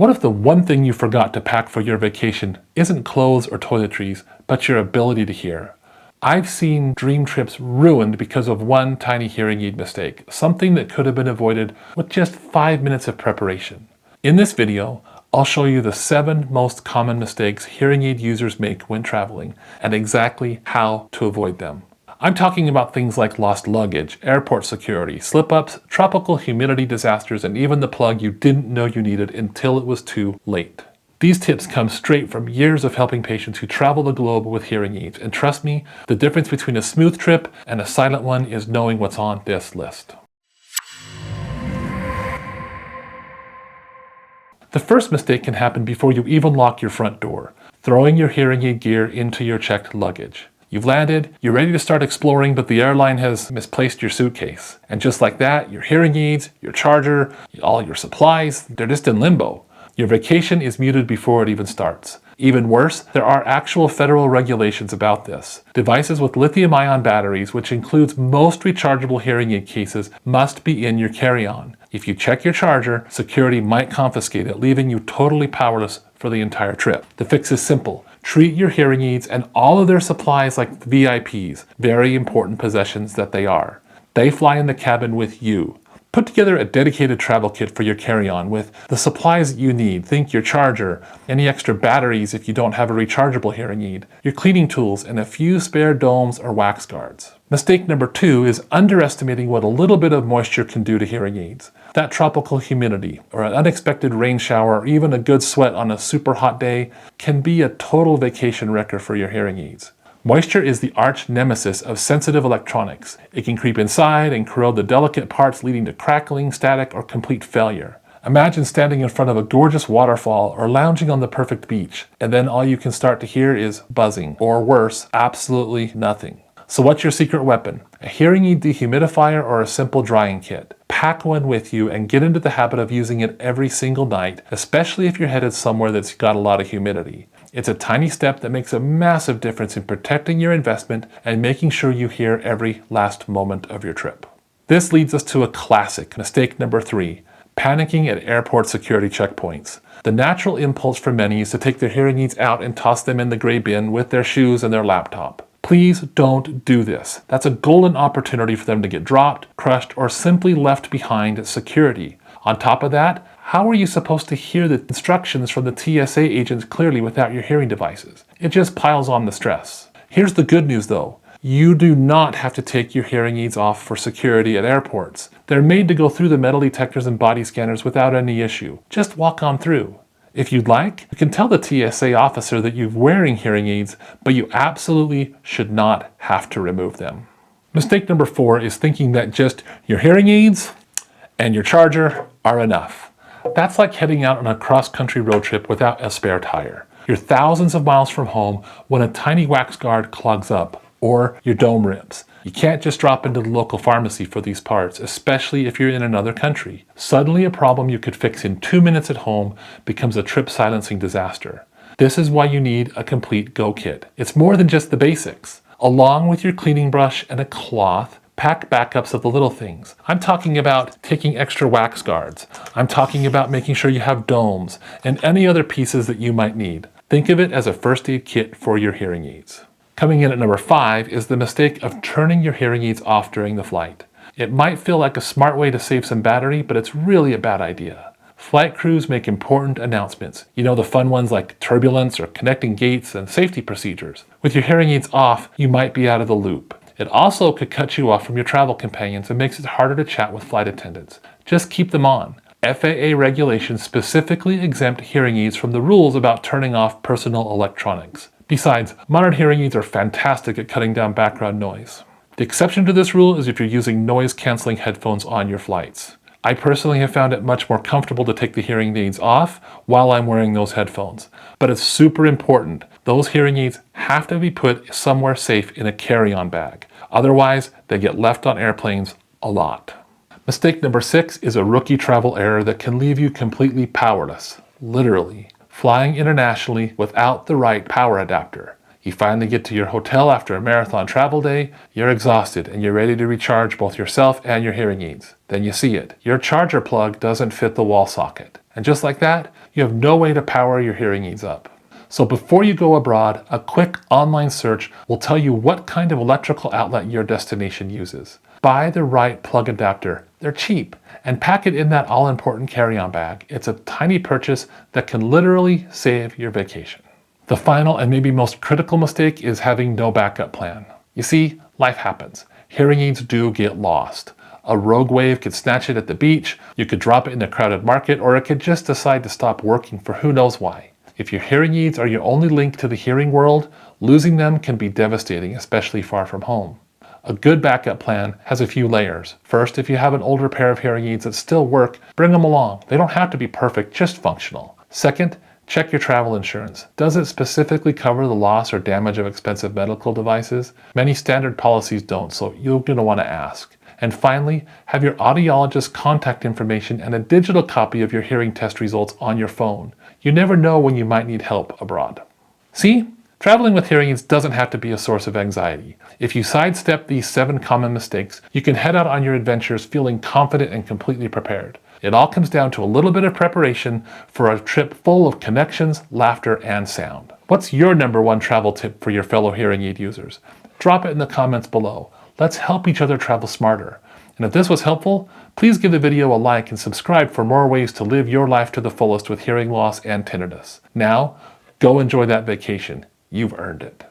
What if the one thing you forgot to pack for your vacation isn't clothes or toiletries, but your ability to hear? I've seen dream trips ruined because of one tiny hearing aid mistake, something that could have been avoided with just 5 minutes of preparation. In this video, I'll show you the 7 most common mistakes hearing aid users make when traveling and exactly how to avoid them. I'm talking about things like lost luggage, airport security, slip-ups, tropical humidity disasters, and even the plug you didn't know you needed until it was too late. These tips come straight from years of helping patients who travel the globe with hearing aids, and trust me, the difference between a smooth trip and a silent one is knowing what's on this list. The first mistake can happen before you even lock your front door, throwing your hearing aid gear into your checked luggage. You've landed, you're ready to start exploring, but the airline has misplaced your suitcase. And just like that, your hearing aids, your charger, all your supplies, they're just in limbo. Your vacation is muted before it even starts. Even worse, there are actual federal regulations about this. Devices with lithium-ion batteries, which includes most rechargeable hearing aid cases, must be in your carry-on. If you check your charger, security might confiscate it, leaving you totally powerless for the entire trip. The fix is simple. Treat your hearing aids and all of their supplies like VIPs, very important possessions that they are. They fly in the cabin with you. Put together a dedicated travel kit for your carry-on with the supplies that you need. Think your charger, any extra batteries if you don't have a rechargeable hearing aid, your cleaning tools, and a few spare domes or wax guards. Mistake number 2 is underestimating what a little bit of moisture can do to hearing aids. That tropical humidity, or an unexpected rain shower, or even a good sweat on a super hot day can be a total vacation wrecker for your hearing aids. Moisture is the arch nemesis of sensitive electronics. It can creep inside and corrode the delicate parts, leading to crackling, static, or complete failure. Imagine standing in front of a gorgeous waterfall or lounging on the perfect beach, and then all you can start to hear is buzzing, or worse, absolutely nothing. So what's your secret weapon? A hearing aid dehumidifier or a simple drying kit? Pack one with you and get into the habit of using it every single night, especially if you're headed somewhere that's got a lot of humidity. It's a tiny step that makes a massive difference in protecting your investment and making sure you hear every last moment of your trip. This leads us to a classic, mistake number 3, panicking at airport security checkpoints. The natural impulse for many is to take their hearing aids out and toss them in the gray bin with their shoes and their laptop. Please don't do this. That's a golden opportunity for them to get dropped, crushed, or simply left behind at security. On top of that, how are you supposed to hear the instructions from the TSA agents clearly without your hearing devices? It just piles on the stress. Here's the good news though. You do not have to take your hearing aids off for security at airports. They're made to go through the metal detectors and body scanners without any issue. Just walk on through. If you'd like, you can tell the TSA officer that you're wearing hearing aids, but you absolutely should not have to remove them. Mistake number 4 is thinking that just your hearing aids and your charger are enough. That's like heading out on a cross-country road trip without a spare tire. You're thousands of miles from home when a tiny wax guard clogs up, or your dome rips. You can't just drop into the local pharmacy for these parts, especially if you're in another country. Suddenly a problem you could fix in 2 minutes at home becomes a trip silencing disaster. This is why you need a complete go kit. It's more than just the basics. Along with your cleaning brush and a cloth, pack backups of the little things. I'm talking about taking extra wax guards. I'm talking about making sure you have domes and any other pieces that you might need. Think of it as a first aid kit for your hearing aids. Coming in at number 5 is the mistake of turning your hearing aids off during the flight. It might feel like a smart way to save some battery, but it's really a bad idea. Flight crews make important announcements. You know, the fun ones like turbulence or connecting gates and safety procedures. With your hearing aids off, you might be out of the loop. It also could cut you off from your travel companions and makes it harder to chat with flight attendants. Just keep them on. FAA regulations specifically exempt hearing aids from the rules about turning off personal electronics. Besides, modern hearing aids are fantastic at cutting down background noise. The exception to this rule is if you're using noise-canceling headphones on your flights. I personally have found it much more comfortable to take the hearing aids off while I'm wearing those headphones. But it's super important. Those hearing aids have to be put somewhere safe in a carry-on bag. Otherwise, they get left on airplanes a lot. Mistake number 6 is a rookie travel error that can leave you completely powerless, literally. Flying internationally without the right power adapter. You finally get to your hotel after a marathon travel day, you're exhausted and you're ready to recharge both yourself and your hearing aids. Then you see it. Your charger plug doesn't fit the wall socket. And just like that, you have no way to power your hearing aids up. So before you go abroad, a quick online search will tell you what kind of electrical outlet your destination uses. Buy the right plug adapter. They're cheap. And pack it in that all-important carry-on bag. It's a tiny purchase that can literally save your vacation. The final and maybe most critical mistake is having no backup plan. You see, life happens. Hearing aids do get lost. A rogue wave could snatch it at the beach, you could drop it in a crowded market, or it could just decide to stop working for who knows why. If your hearing aids are your only link to the hearing world, losing them can be devastating, especially far from home. A good backup plan has a few layers. First, if you have an older pair of hearing aids that still work, bring them along. They don't have to be perfect, just functional. Second, check your travel insurance. Does it specifically cover the loss or damage of expensive medical devices? Many standard policies don't, so you're going to want to ask. And finally, have your audiologist contact information and a digital copy of your hearing test results on your phone. You never know when you might need help abroad. See? Traveling with hearing aids doesn't have to be a source of anxiety. If you sidestep these 7 common mistakes, you can head out on your adventures feeling confident and completely prepared. It all comes down to a little bit of preparation for a trip full of connections, laughter, and sound. What's your #1 travel tip for your fellow hearing aid users? Drop it in the comments below. Let's help each other travel smarter. And if this was helpful, please give the video a like and subscribe for more ways to live your life to the fullest with hearing loss and tinnitus. Now, go enjoy that vacation. You've earned it.